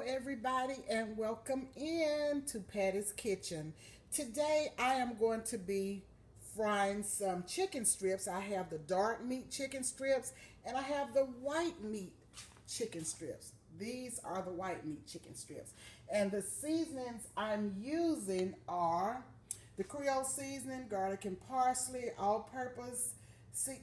everybody, and welcome in to Patty's Kitchen. Today I am going to be frying some chicken strips. I have the dark meat chicken strips and I have the white meat chicken strips. These are the white meat chicken strips. And the seasonings I'm using are the Creole seasoning, garlic and parsley, all-purpose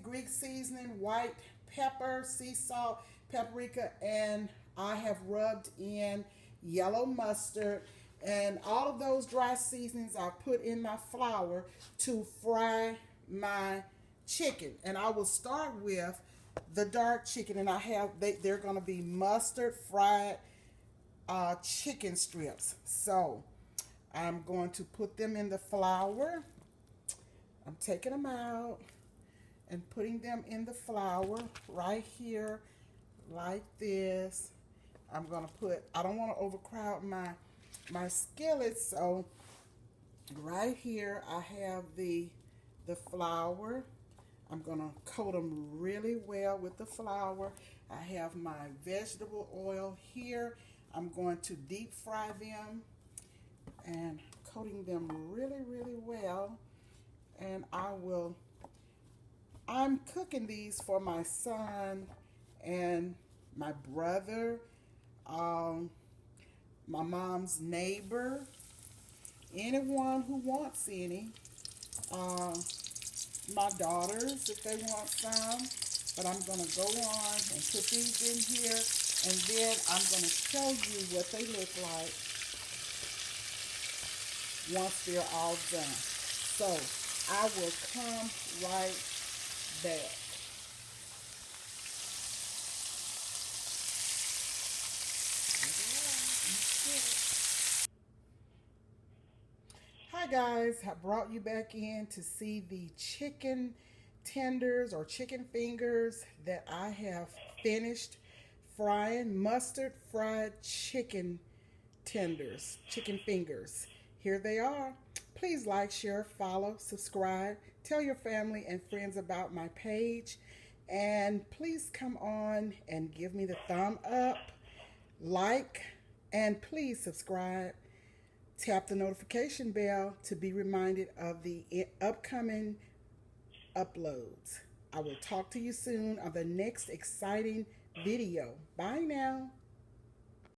Greek seasoning, white pepper, sea salt, paprika, and I have rubbed in yellow mustard. And all of those dry seasonings I put in my flour to fry my chicken. And I will start with the dark chicken, and they're going to be mustard fried chicken strips. So I'm going to put them in the flour. I'm taking them out and putting them in the flour right here like this. I don't want to overcrowd my skillet, so right here I have the flour. I'm going to coat them really well with the flour. I have my vegetable oil here. I'm going to deep fry them and coating them really well. And I'm cooking these for my son and my brother, my mom's neighbor, anyone who wants any, my daughters if they want some. But I'm going to go on and put these in here, and then I'm going to show you what they look like once they're all done. So I will come right back. Hi guys, I brought you back in to see the chicken tenders or chicken fingers that I have finished frying. Mustard fried chicken tenders, chicken fingers. Here they are. Please like, share, follow, subscribe, tell your family and friends about my page, and please come on and give me the thumb up, like, and please subscribe. Tap the notification bell to be reminded of the upcoming uploads. I will talk to you soon on the next exciting video. Bye now.